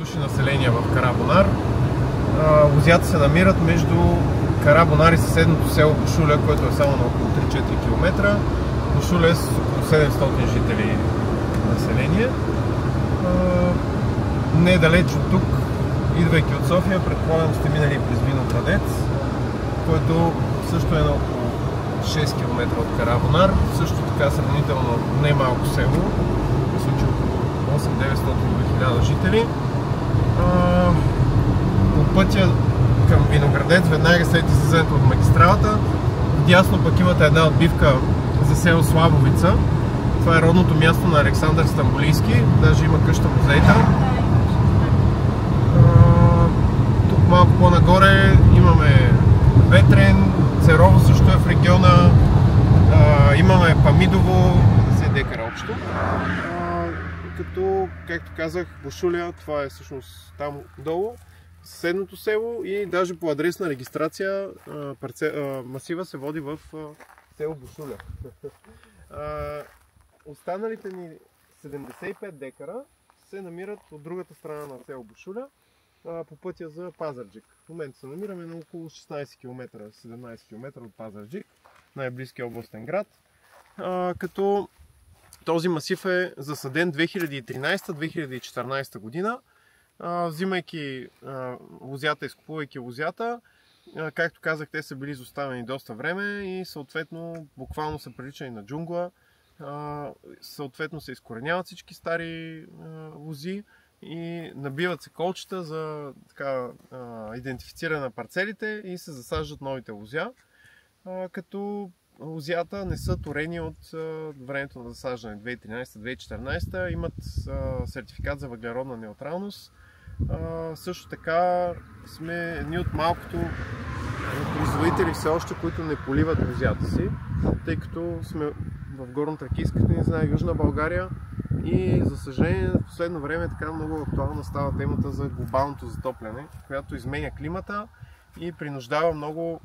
души население в Карабонар. Лозята се намират между Карабонар и съседното село Бушуля, което е само на около 3-4 км. Бушуля е с около 700 жители население. Не далеч от тук, идвайки от София, предполагам сте минали през Виноградец, който също е на около 6 км от Карабонар. Също така сравнително не малко село, в случай около 800-900 до 1000 жители. По пътя към Виноградец, веднага след излизането от магистралата, вдясно пък имате една отбивка за село Славовица. Това е родното място на Александър Стамболийски, даже има къща музей там. Тук малко по-нагоре имаме Ветрен, Церово също е в региона, имаме Памидово, 10 декара общо. Като, както казах, Бушуля, това е всъщност там долу, съседното село и даже по адресна регистрация масива се води в село Бушуля. Останалите ни 75 декара се намират от другата страна на село Бушуля, по пътя за Пазарджик. В момента се намираме на около 16 км, 17 км от Пазарджик, най-близкия областен град. Като този масив е засаден 2013-2014 година. Взимайки лозята, изкупувайки лозята, както казах, те са били изоставени доста време и съответно буквално са приличани на джунгла. Съответно се изкореняват всички стари лози и набиват се колчета за идентифициране на парцелите и се засаждат новите лозя, като лозята не са торени от времето на засаждане 2013-2014, имат сертификат за въглеродна неутралност. Също така сме едни от малкото производители все още, които не поливат лозята си, тъй като сме в Горнотракийската низина, Южна България и за съжаление в последно време така много актуална става темата за глобалното затопляне, която изменя климата и принуждава много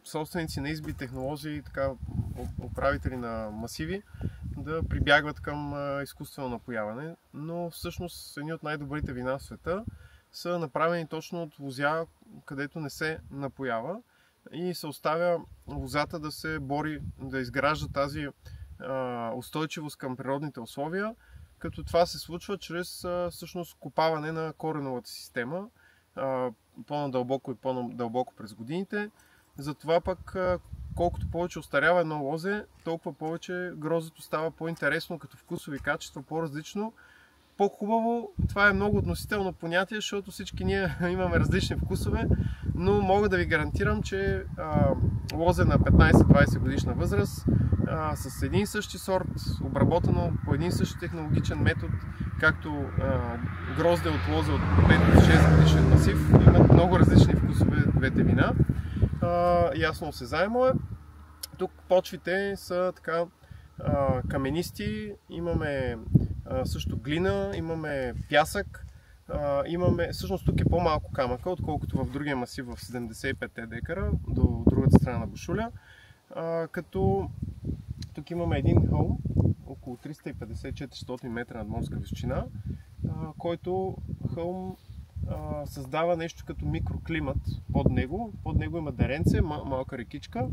собственици на изби, технолози, така, управители на масиви да прибягват към изкуствено напояване, но всъщност едни от най-добрите вина в света са направени точно от лозя, където не се напоява и се оставя лозата да се бори, да изгражда тази устойчивост към природните условия, като това се случва чрез всъщност копаване на кореновата система по-надълбоко и по-надълбоко през годините. Затова пък колкото повече остарява едно лозе, толкова повече гроздето става по-интересно като вкусови качества, по-различно. По-хубаво, това е много относително понятие, защото всички ние имаме различни вкусове, но мога да ви гарантирам, че лозе на 15-20 годишна възраст с един и същи сорт, обработено по един и същи технологичен метод, както грозде от лозе от 5-6 годишен масив, имат много различни вкусове двете вина. Ясно осезаемо е. Тук почвите са така каменисти, имаме също глина, имаме пясък, всъщност тук е по-малко камъка, отколкото в другия масив в 75 декара до другата страна на Бушуля, като тук имаме един хълм, около 350-400 метра надморска височина, който хълм създава нещо като микроклимат под него. Под него има деренце, малка рекичка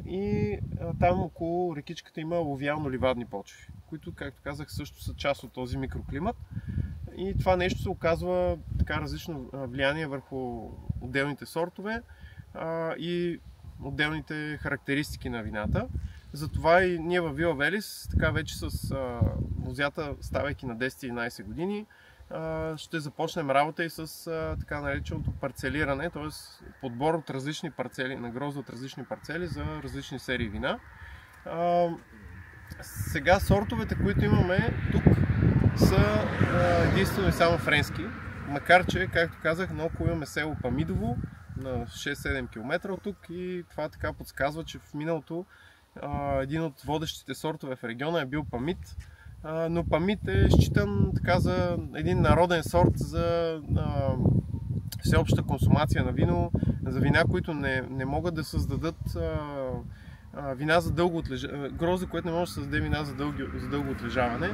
и там около рекичката има алувиално-ливадни почви, които, както казах, също са част от този микроклимат. И това нещо се оказва така различно влияние върху отделните сортове и отделните характеристики на вината. Затова и ние във Вила Велис, така вече с лозята, ставайки на 10-11 години, ще започнем работа и с така нареченото парцелиране, т.е. подбор от различни парцели, на грозда от различни парцели за различни серии вина. Сега сортовете, които имаме тук, са единствено и само френски, макар че, както казах, наоколо имаме село Памидово на 6-7 км от тук и това така подсказва, че в миналото един от водещите сортове в региона е бил Памид. Но Памид е считан така за един народен сорт за всеобща консумация на вино, за вина, които не могат да създадат вина за дълго отлежаване, грозде, което не може да създаде вина за дълго отлежаване.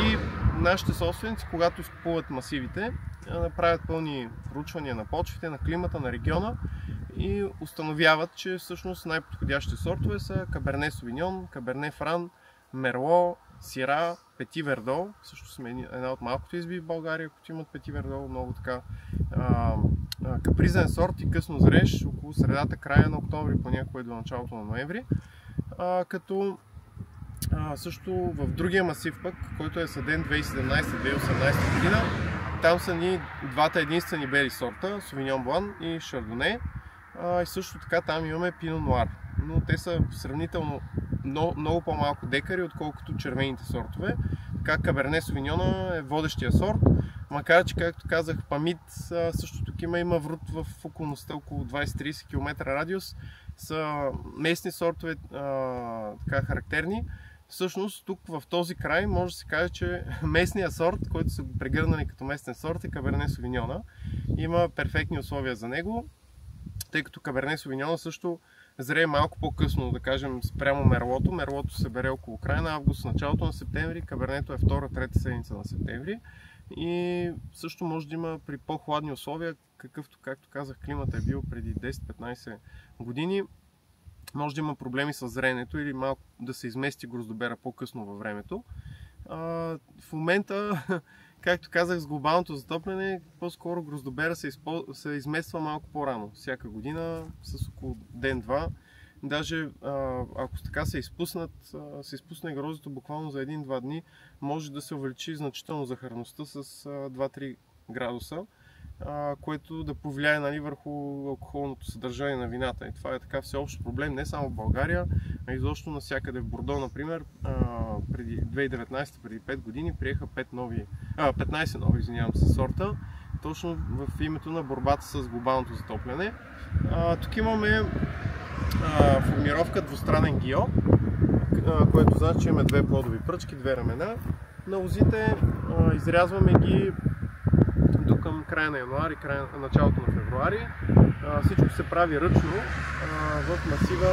И нашите собственици, когато изкупуват масивите, направят пълни проучвания на почвите, на климата, на региона и установяват, че всъщност най-подходящите сортове са Каберне Совиньон, Каберне Фран, Мерло, Сира, Пети Вердо. Също сме една от малкото изби в България, които имат Пети Вердо, много така капризен сорт и късно зреш, около средата, края на октомври, понякога до началото на ноември. Като също в другия масив пък, който е съден 2017-2018 година, там са ни двата единствени бели сорта, Совиньон Блан и Шардоне. И също така там имаме Пино Нуар, но те са сравнително много по-малко декари, отколкото червените сортове. Така Каберне Совиньона е водещия сорт, макар че, както казах, Памид също тук има врут в околността около 20-30 км радиус, са местни сортове така характерни. Всъщност тук в този край може да се каже, че местният сорт, който са го прегърнали като местен сорт, е Каберне Совиньона. Има перфектни условия за него, тъй като Каберне Совиньона също зрее малко по-късно, да кажем, спрямо Мерлото. Мерлото се бере около края на август, началото на септември, Кабернето е втора-трета седмица на септември. И също може да има при по-хладни условия, какъвто, както казах, климата е бил преди 10-15 години. Може да има проблеми с зренето или малко да се измести гроздобера по-късно във времето. В момента, както казах, с глобалното затопляне, по-скоро гроздобера се измества малко по-рано. Всяка година с около ден-два. Даже ако така се изпусне гроздето буквално за 1-2 дни, може да се увеличи значително захарността с 2-3 градуса, което да повлияе, нали, върху алкохолното съдържание на вината. И това е така всеобщ проблем не само в България, а изобщо навсякъде. В Бордо, например, преди 2019, преди 5 години, приеха 15 нови сорта, точно в името на борбата с глобалното затопляне. Тук имаме формировка двустранен гио, което значи, че имаме две плодови пръчки, две рамена. На лозите изрязваме ги до към края на януари, началото на февруари. Всичко се прави ръчно. В масива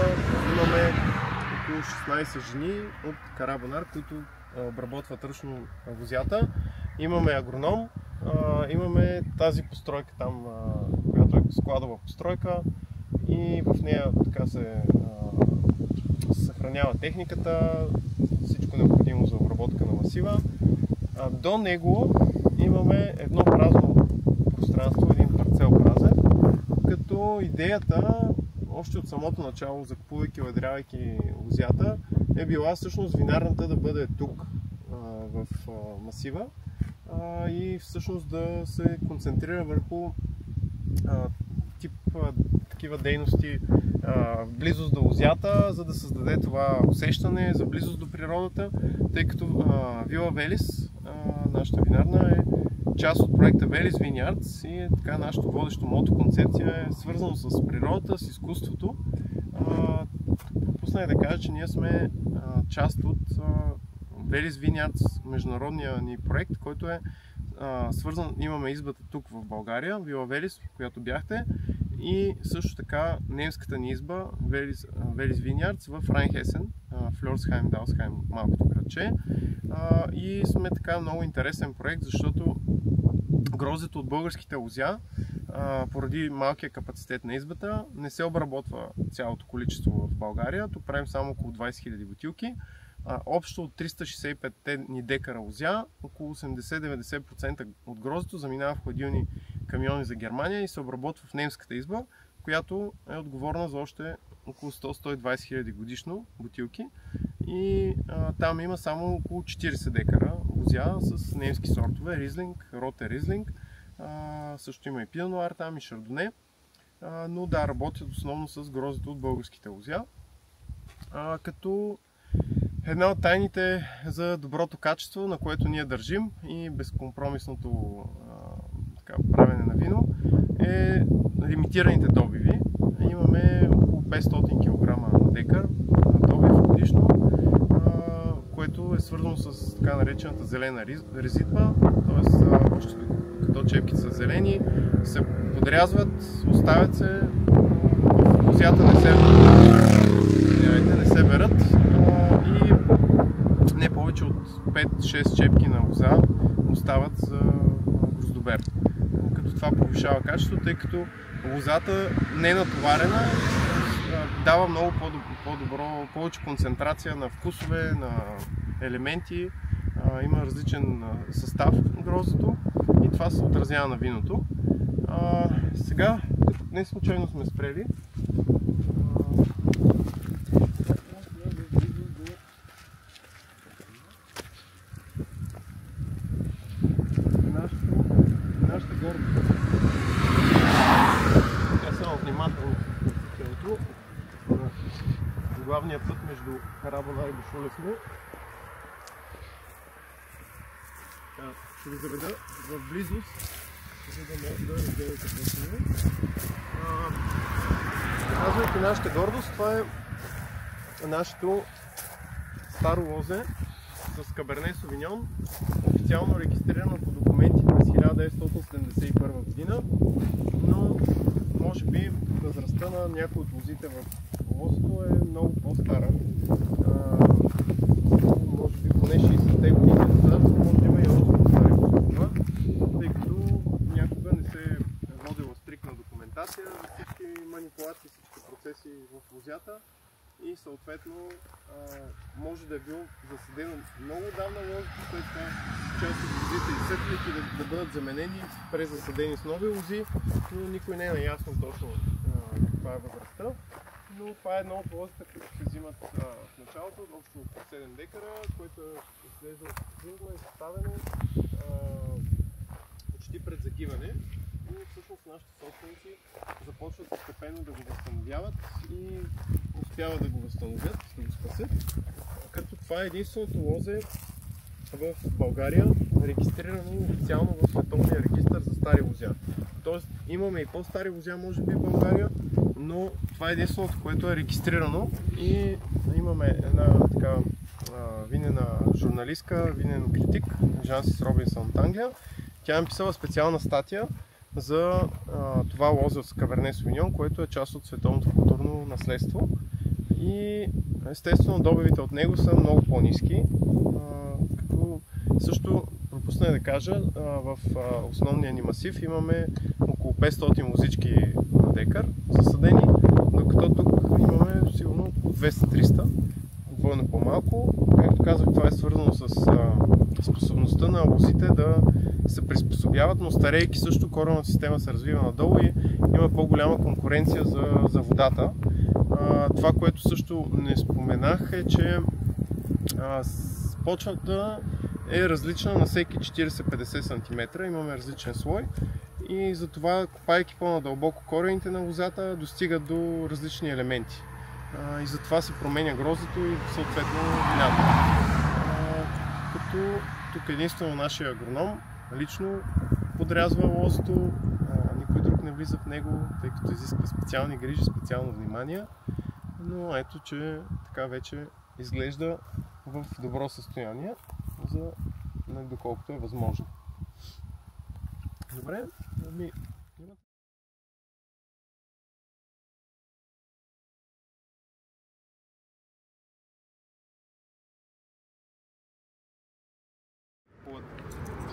имаме около 16 жени от Карабанар, които обработват ръчно лозята. Имаме агроном, имаме тази постройка там, която е складова постройка, и в нея така се съхранява техниката, всичко необходимо за обработка на масива. До него имаме едно празно пространство, един парцел празен, като идеята още от самото начало, закупувайки, уедрявайки лозята, е била всъщност винарната да бъде тук в масива и всъщност да се концентрира върху такива дейности в близост до лозята, за да създаде това усещане за близост до природата, тъй като Villa Velis, нашата винарна, е част от проекта Velis Vineyards и е така нашата водеща мотоконцепция е свързано с природата, с изкуството. Пропуснах да кажа, че ние сме част от Velis Vineyards, международния ни проект, който е свързан, имаме избата тук в България, Villa Velis, в която бяхте, и също така немската ни изба Velis Vineyards в Райнхесен, Фльорсхайм, Далсхайм, малкото градче. И сме така много интересен проект, защото гроздето от българските лозя, поради малкия капацитет на избата, не се обработва цялото количество в България. Тук правим само около 20 000 бутилки. Общо от 365 ни декара лозя, около 80-90% от гроздето заминава в хладилни камиони за Германия и се обработва в немската изба, която е отговорна за още около 100-120 хиляди годишно бутилки. И там има само около 40 декара лозя с немски сортове, Ризлинг, Роте Ризлинг, също има и Пино Нуар там, и Шардоне, но да, работят основно с гроздето от българските лозя. Като една от тайните за доброто качество, на което ние държим, и безкомпромисното правене на вино, е лимитираните добиви. Имаме около 500 кг на декар добив годишно, което е свързано с така наречената зелена резидба, т.е. като чепките са зелени, се подрязват, оставят се, лозята не се берат и не повече повече от 5-6 чепки на лоза остават за гроздобер. Като това повишава качеството, тъй като лозата не е натоварена, дава много по-добро, повече концентрация на вкусове, на елементи, има различен състав на гроздото и това се отразява на виното. Сега, не случайно сме спрели. Нашата гордост. Тя само внимателно на главния път между Карабона и Бушолесно. Ще ви заведа в близост, за да може да разгледате по-силно. Казвайки нашата гордост, това е нашето старо лозе с Каберне Совиньон, официално регистрирано по документи през 1971 година, но може би възрастта на някои от лозите в лозето е много по-стара. Може би поне 60-те години назад, може да има и още по-стари лоза, тъй като някога не се е водила стрикна документация за всички манипулации, всички процеси в лозята. И съответно може да е било засадено много отдавна лозето, след това част от лозите изсъхнат и да бъдат заменени, презасадени с нови лози, но никой не е наясно точно каква е възрастта. Но това е едно от лозите, които се взимат в началото, общо 7 декара, което изглежда от е съставено почти пред загиване. И всъщност нашите собственици започват постепенно да го възстановяват и успяват да го възстановят, да го спасят. Като това е единственото лозе в България, регистрирано официално в Световния регистър за стари лозя. Тоест имаме и по-стари лозя, може би в България, но това е единственото, което е регистрирано. И имаме една така винена журналистка, винен критик, Жансис Робинсън от Англия. Тя е написала специална статия за това лозе от Каберне Совиньон, което е част от световното културно наследство. И естествено добивите от него са много по-ниски. Като също пропуснах да кажа, в основния ни масив имаме около 500 лозички на декар засадени, докато тук имаме сигурно 200-300, двойно по-малко. Както казах, това е свързано с способността на лозите да се приспособяват, но старейки също коренната система се развива надолу и има по-голяма конкуренция за водата. Това, което също не споменах, е, че почвата е различна на всеки 40-50 см, имаме различен слой и затова, копайки по-надълбоко корените на лозата, достигат до различни елементи. И затова се променя гроздето и съответно вината. Като тук единствено нашия агроном лично подрязва лозето, никой друг не влиза в него, тъй като изисква специални грижи, специално внимание. Но ето, че така вече изглежда в добро състояние, доколкото е възможно. Добре,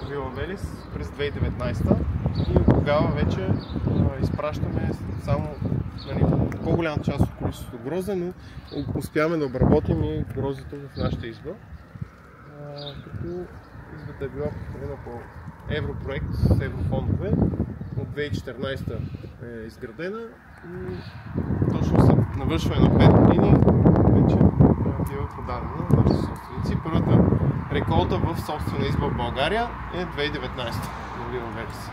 Вила Велис през 2019 и тогава вече изпращаме само по-голяма част от количеството грозде, но успяваме да обработим и гроздето в нашата изба. Като избата е била поставена по европроект с еврофондове. От 2014 е изградена и точно след навършване на 5 години вече бива продадена на нашите собственици. Първата реколта в собствена изба в България е 2019 на Вила Велис.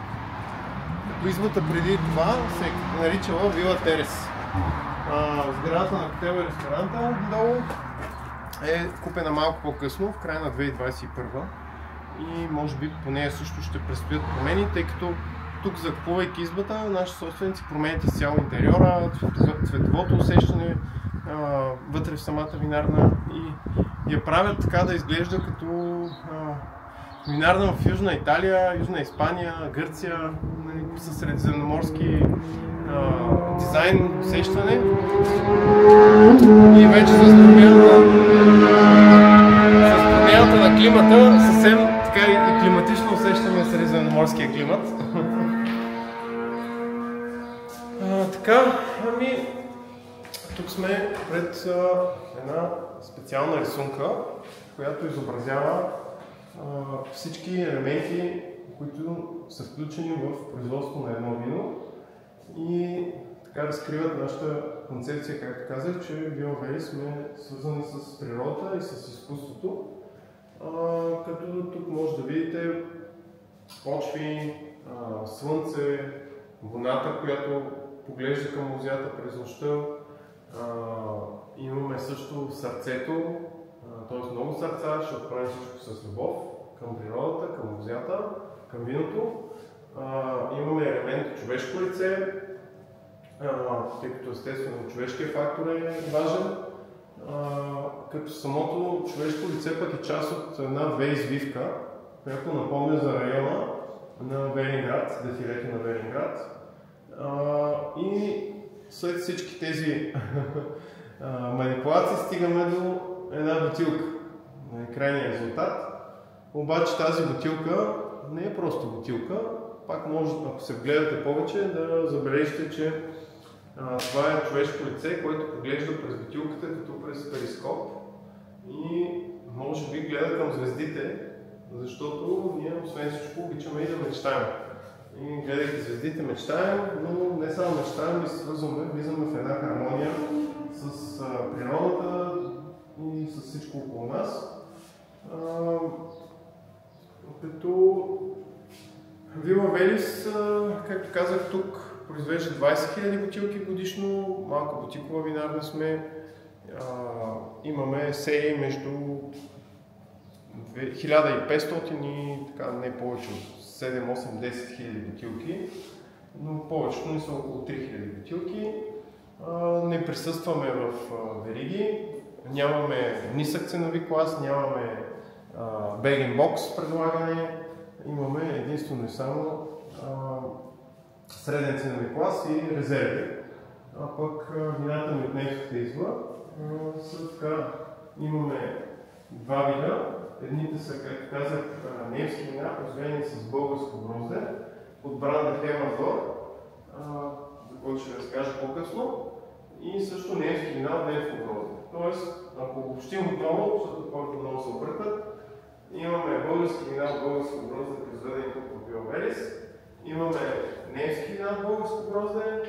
Като избата преди това се е наричала Вила Терес. Сградата на хотела и ресторанта долу е купена малко по-късно, в края на 2021 и може би по нея също ще предстоят промени, тъй като тук, закупувайки избата, нашите собственици променят изцяло интериора, цветовото усещане вътре в самата винарна и я правят така да изглежда като винарна в Южна Италия, Южна Испания, Гърция, със средиземноморски дизайн, усещане. И вече с промяната климата, съвсем така и климатично усещаме средиземноморския климат. Така, тук сме пред една специална рисунка, която изобразява всички елементи, които са включени в производството на едно вино и така разкриват нашата концепция, както казах, че BioValley сме свързани с природата и с изкуството, като тук може да видите почви, слънце, луната, която поглежда към лозята през нощта. Имаме също сърцето, т.е. много сърца, ще отправим всичко с любов към природата, към лозята, към виното. Имаме елемент човешко лице, тъй като естествено човешкият фактор е важен, като самото човешко лице пък е част от една V-извивка, която напомня за района на Велинград, дефилето на Велинград. И след всички тези манипулации стигаме до една бутилка, крайния резултат. Обаче тази бутилка не е просто бутилка, пак може, ако се вгледате повече, да забележите, че това е човешко лице, което поглежда през бутилката като през перископ и може би гледа към звездите, защото ние освен всичко обичаме и да мечтаем. И гледайки звездите мечтаем, но не само мечтаем, и свързваме, влизаме в една хармония с природата и с всичко около нас. Като BioValley, както казах, тук произвежда 20 000 бутилки годишно, малка бутикова винарна сме. Имаме серии между 1500 и така, не повече от 7, 8, 10 хиляди бутилки, но повечето ни са около 3000 бутилки. Не присъстваме в вериги, нямаме нисък ценови клас, нямаме bag-in-box предлагане, имаме единствено и само среден ценови клас и резерви. Пък вината ни от немската изба са така, имаме два вида. Едните са, както казах, немски вина, произведени с българско грозде, от бранда Хемазор, за който ще разкажа по-късно, и също немски вина от немско грозде. Тоест, ако обобщим отново, защото хората много се объркат, имаме български вина от българско грозде, произведени тук в BioValley, имаме немски вина от българско грозде,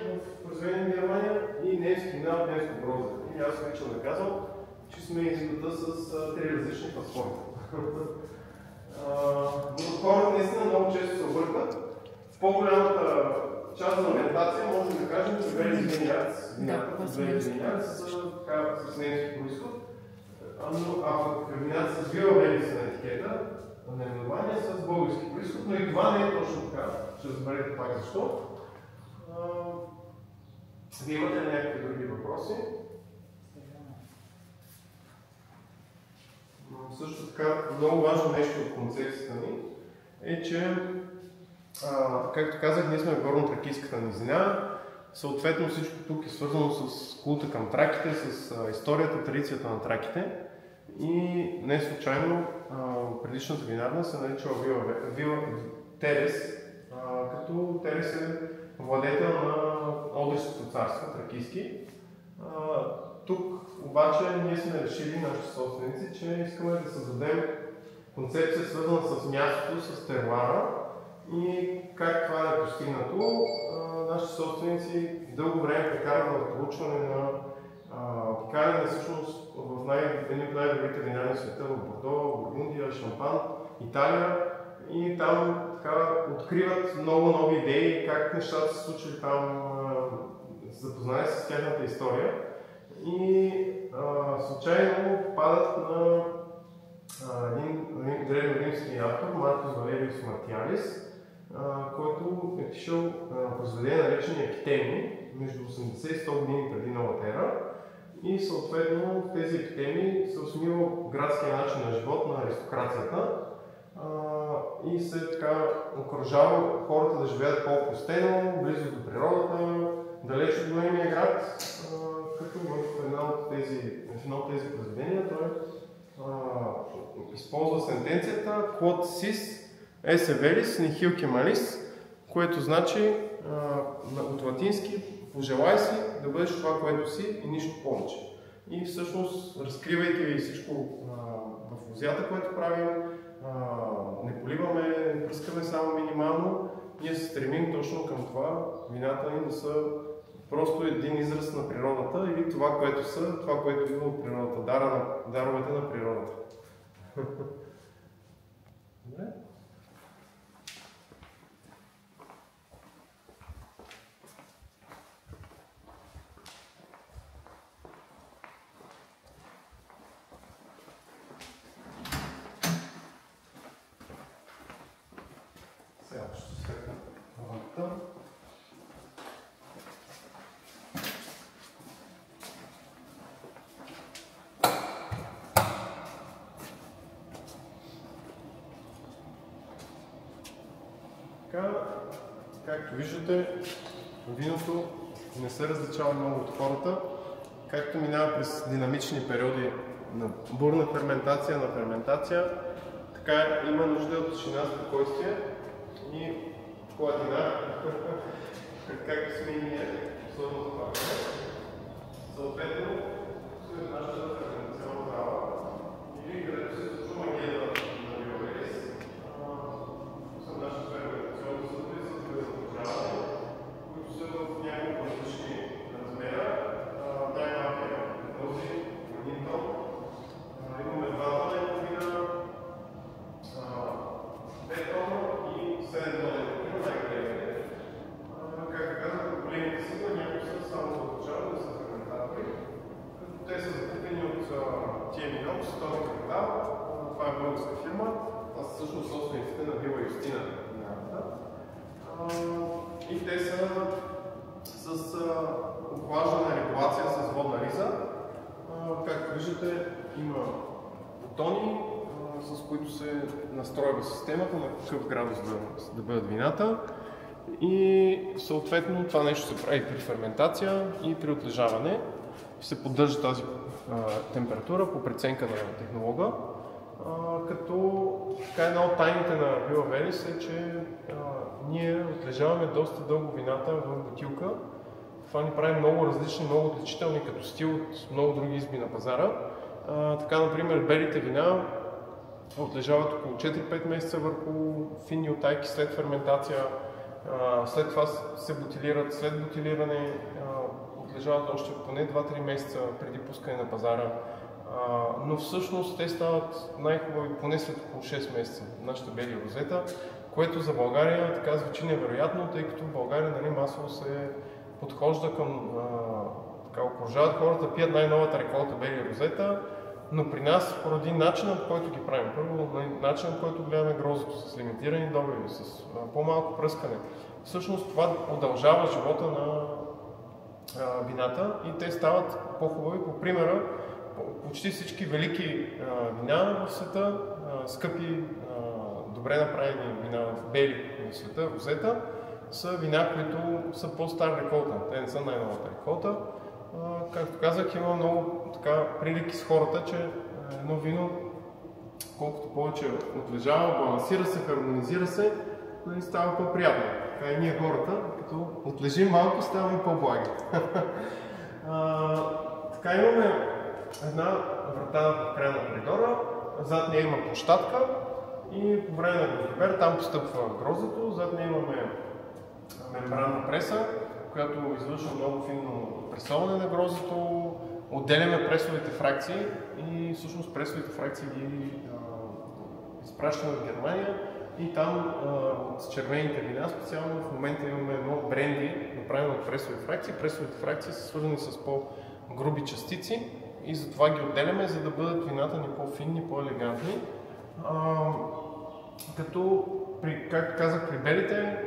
произведени в Германия, и немски вина от немско грозде. И аз обичам да казвам, че сме избита с три различни паспорта. Но хората наистина много често се объркат. В по-голямата част на ориентация можем да кажем, че Велес Винярдс, вината от Велес Винярдс са с немски произход. А вината с BioValley на етикета, на наименование с български произход, но и това не е точно така. Ще разберете пак защо. Вие имате ли някакви други въпроси? Също така, много важно нещо от концепцията ни е, че, както казах, ние сме в горно-тракийската низина. Съответно всичко тук е свързано с култа към траките, с историята, традицията на траките. И не случайно предишната винарна се наричала Вила Терес, като Терес е владетел на Одринското царство, тракийски. Тук обаче ние сме решили, нашите собственици, че искаме да създадем концепция, свързана с мястото, с теруара и как това е постигнато. Нашите собственици дълго време прекарат в проучване на пекарене всъщност в едни от най-добрите винарни света в Бордо, Бургундия, Шампан, Италия, и там така откриват много нови идеи, как нещата се случили там, запознали с тяхната история. И случайно попадат на един древноримски автор, Маркус Валериус Мартиалис, който е пишел произведение, наречени епитеми, между 80 и 100 години преди новата ера. И съответно в тези епитеми се осмива градския начин на живот на аристокрацията и се така окружава хората да живеят по-простено, близо до природата, далеч от големия град, като в едно от тези произведения той използва сентенцията Quod sis esse velis nihil malis, което значи от латински пожелай си да бъдеш това, което си и нищо повече. И всъщност, разкривайки ви всичко в лозята, което правим, не поливаме, не пръскаме само минимално, ние се стремим точно към това вината ни да са просто един израз на природата или това, което са, това, което идва от природата, даровете на природата. Добре? Сега ще светна лампата. Както виждате, виното не се различава много от хората, както минава през динамични периоди на бурна ферментация, на ферментация, така има нужда от тишина, спокойствие и хладина, както сме и ние, особено това. Съответно, след нашата ферментационна зала или където се случва магията на биоверис, са нашите ферментационни съдби с безотложаване, които са в няколко различни размера. Най-малкият е този, един тон. Имаме 2 тона и половина, 5 тона и 7 тона и половина, най-големите. Както казах, големите са, някои са само за отложаване, са ферментатори. Те са закупени от TMinox, този капитал. Това е българска фирма. Аз всъщност собствениците на Вила Юстина. И те са с охлаждана регулация с водна риза. Както виждате, има бутони, с които се настройва системата на какъв градус да бъдат вината. И съответно това нещо се прави при ферментация и при отлежаване. Се поддържа тази температура по преценка на технолога. Като една от тайните на Вила Велис е, че ние отлежаваме доста дълго вината в бутилка. Това ни прави много различни, много отличителни като стил от много други изби на пазара. Така, например, белите вина отлежават около 4-5 месеца върху финни утайки след ферментация. След това се бутилират, след бутилиране отлежават още поне 2-3 месеца преди пускане на пазара. Но всъщност те стават най-хубави поне след около 6 месеца, нашата бели розета, което за България така звучи невероятно, тъй като в България масово се подхожда към окружават хората да пият най-новата реколта бели розета, но при нас поради начинът, който ги правим. Първо, начинът, който гледаме гроздото с лимитирани добиви, с по-малко пръскане. Всъщност това удължава живота на вината и те стават по-хубави. По примера, почти всички велики вина в света, скъпи, добре направени вина в бели в света, розета, са вина, които са по-стар реколта. Те не са най-новата реколта. Както казах, има много прилики с хората, че едно вино, колкото повече отлежава, балансира се, хармонизира се, става по-приятно. Така и ние хората, като отлежим малко, ставаме по-благи. Така имаме една врата в края на коридора, зад нея има площадка и по време на гроздобер там постъпва гроздото, зад нея имаме мембранна преса, която извършва много финно пресоване на гроздото, отделяме пресовите фракции и всъщност пресовите фракции ги изпращаме в Германия и там от червените вина специално в момента имаме едно бренди, направено от пресови фракции. Пресовите фракции са свързани с по-груби частици и затова ги отделяме, за да бъдат вината ни по-финни, по-елегантни. Като, както казах, при белите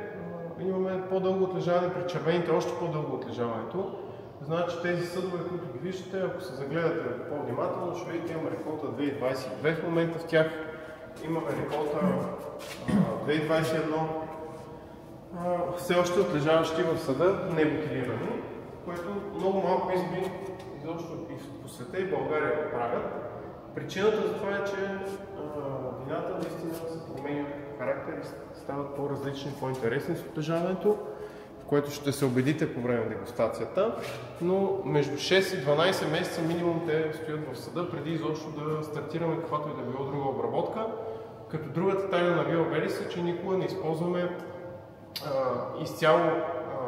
имаме по-дълго отлежаване, при червените още по-дълго отлежаването. Значи тези съдове, които ги виждате, ако се загледате по-внимателно, ще видите, имаме реколта 2022 в момента в тях. Имаме реколта 2021, все още отлежаващи в съда, не бутилирани, което много малко изби изобщо и по света и България правят. Причината за това е, че стават по-различни, по-интересни с отлежаването, в което ще се убедите по време на дегустацията, но между 6 и 12 месеца минимум те стоят в съда, преди изобщо да стартираме каквато и да било друга обработка. Като другата тайна на Villa Velis е, че никога не използваме изцяло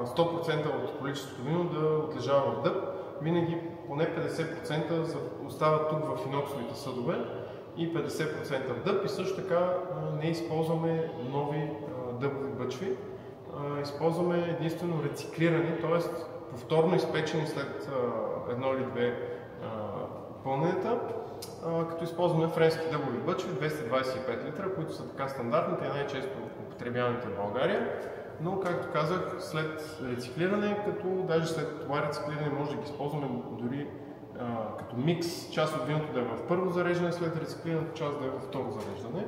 100% от количеството вино да отлежава в дъб. Винаги поне 50% остават тук в иноксовите съдове и 50% в дъб, и също така не използваме нови дъбови бъчви. Използваме единствено рециклирани, т.е. повторно изпечени след едно или две пълненета, като използваме френски дъбови бъчви 225 литра, които са така стандартните и най-често употребяваните в България. Но, както казах, след рециклиране, като даже след това рециклиране може да ги използваме дори като микс, част от виното да е в първо зареждане, след рециклирането част да е във второ зареждане.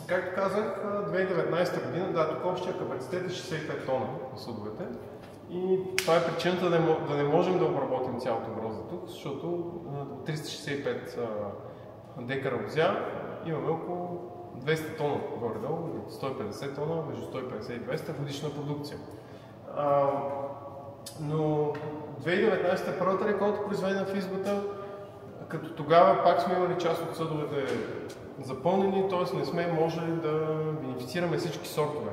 Както казах, 2019 година, да, тук общия капацитет е 65 тона на съдовете. И това е причината да не можем да обработим цялото грозде тук, защото 365 декара лозя имаме около 200 тона горе-долу, 150 тона, между 150 и 200 годишна продукция. Но 2019 е първата реколта, произведена в избата, като тогава пак сме имали част от съдовете запълнени, т.е. не сме можели да бенефицираме всички сортове.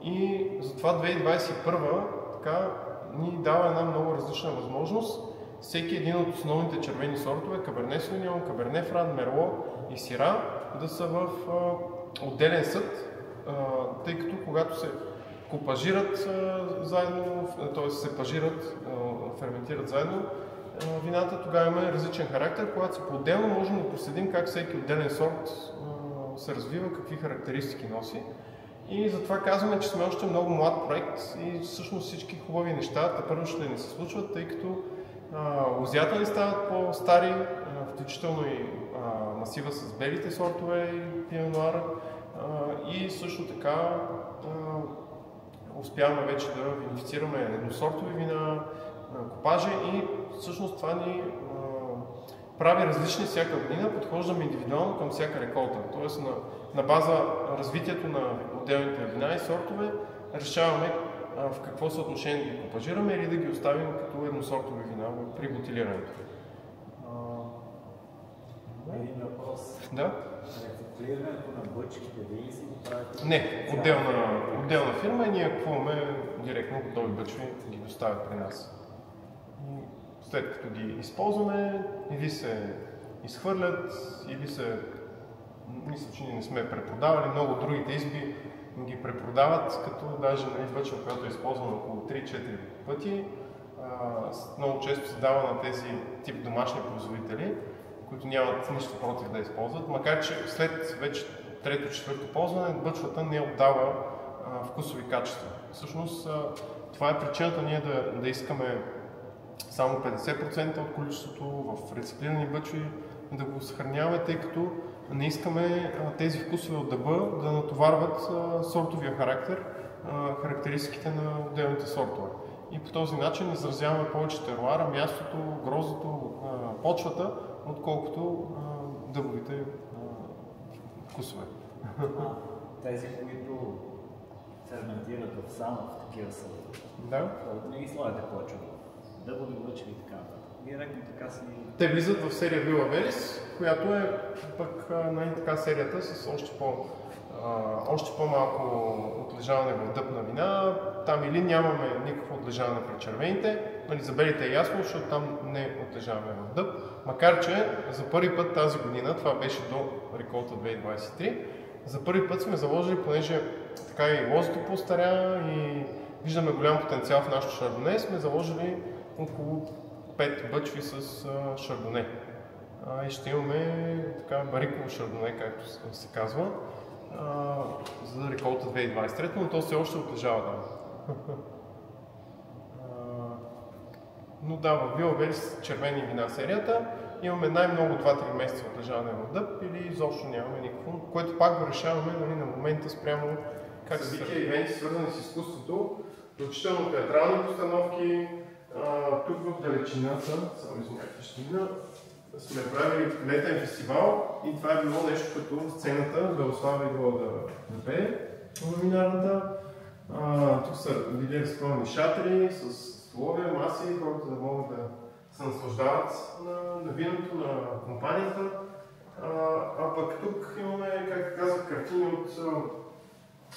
И затова 2021 така ни дава една много различна възможност. Всеки един от основните червени сортове, Каберне Сувиньон, Каберне Фран, Мерло и Сира, да са в отделен съд, тъй като когато се купажират заедно, т.е. се пажират, ферментират заедно вината, тогава имаме различен характер. Когато са по-отделно, можем да проследим как всеки отделен сорт се развива, какви характеристики носи. И затова казваме, че сме още много млад проект и всъщност всички хубави неща тепърво ще не се случват, тъй като лозята ни стават по-стари, включително и масива с белите сортове и пино нуар, и също така успяваме вече да винифицираме едносортови вина, купажи, и всъщност това ни прави различни всяка година, подхождаме индивидуално към всяка реколта. Тоест на база развитието на отделните вина и сортове решаваме в какво съотношение да ги купажираме или да ги оставим като едносортови вина при бутилирането. Един въпрос. Да? Рециклирането на бъчките, вие ли си го правите? Не, отделна фирма и ние купуваме директно готови бъчви, ги доставят при нас. И след като ги използваме, или се изхвърлят, или се... Мисля, че ние не сме препродавали, много другите изби ги препродават, като даже бъчва, която е използвана около 3-4 пъти. Много често се дава на тези тип домашни производители, които нямат нищо против да използват, макар че след вече трето-четвърто ползване бъчвата не отдава вкусови качества. Всъщност това е причината ние да искаме само 50% от количеството в рециклирани бъчви да го съхраняваме, тъй като не искаме тези вкусове от дъба да натоварват сортовия характер, характеристиките на отделните сортове. И по този начин изразяваме повече теруара, мястото, гроздото, почвата, отколкото дъбовите вкусове. Тези, които ферментират само в такива съдове, да? Не ги слагате повече дъбови бъчви и така нататък. Директно така си... Те влизат в серия Villa Velis, която е пък най-така серията с още по-малко отлежаване в дъб на вина. Там или нямаме никакво отлежаване при червените, за белите е ясно, защото там не отлежаваме в дъб. Макар че за първи път тази година, това беше до реколта 2023, за първи път сме заложили, понеже така и лозето по-старя и виждаме голям потенциал в нашото шардоне, сме заложили около 5 бъчви с шардоне. И ще имаме така бариково шардоне, както се казва, за реколта 2023, но то все още отлежава там. Но да, в Villa Velis червени вина серията имаме най-много 2-3 месеца отлежаване в дъб или изобщо нямаме никакво, което пак го решаваме на момента спрямо как събития и ивенти, свързани с изкуството, включително театрални постановки. Тук в далечината, само извинявайте, ще мина, сме правили летен фестивал и това е било нещо като сцената, Белослава идвала да пее в винарната. Тук са били разпълнени шатри с столове, маси, хората да могат да се наслаждават на виното, на компанията. Пък тук имаме, как казах, картини от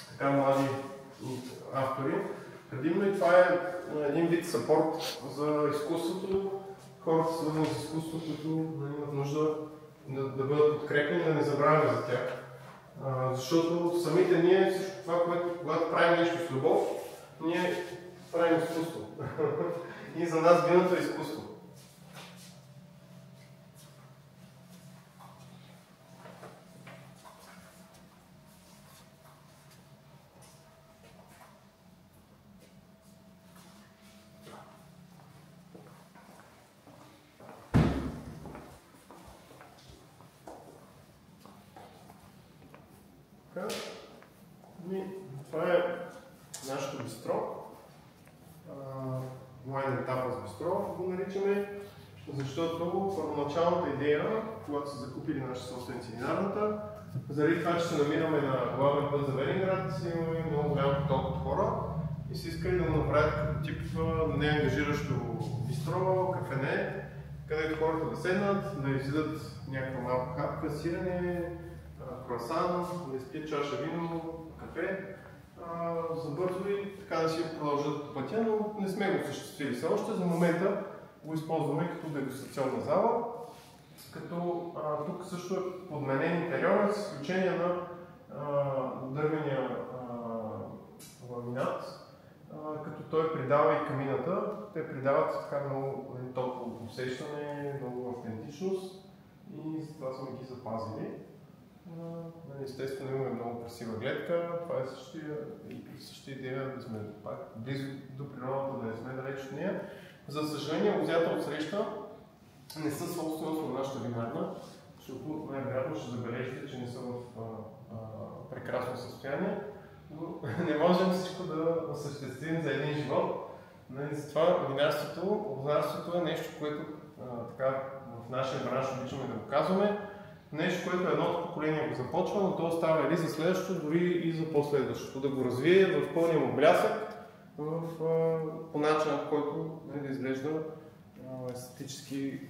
така млади автори. Предимно и това е един вид съпорт за изкуството. Хората свързани с изкуството, които имат нужда да бъдат подкрепени, да не забравяме за тях. Защото самите ние, всичко това, което когато правим нещо с любов, ние правим изкуство. И за нас виното е изкуство. Това е нашето бистро. Wine and Tapas бистро го наричаме, защото първоначалната идея, когато са закупили нашите собственици винарната, заради това, че се намираме на главен път за Велинград, имаме много голям поток от хора и са искали да го направят като тип неангажиращо бистро, кафене, където хората да седнат, да изядат някаква малка хапка, сирене, круасан, да изпият чаша вино, кафе, за бързо и така да си продължат по пътя, но не сме го осъществили все още. За момента го използваме като дегустационна зала, като тук също е подменен интериор, с изключение на дървения ламинат, като той придава и камината. Те придават така много топло усещане, много автентичност и затова сме ги запазили. Естествено имаме много красива гледка, това е същата идея да сме пак близо до природата, да не сме далеч от нея. За съжаление, лозята от среща не са собственост на нашата винарна, защото най-вероятно ще забележите, че не са в прекрасно състояние, но не можем всичко да осъществим за един живот. Затова винарството е нещо, което така, в нашия бранш обичаме да го казваме. Нещо, което едното поколение го започва, но то остава или за следващото, дори и за последващото. Да го развие в пълния му блясък, по начин, в който да изглежда естетически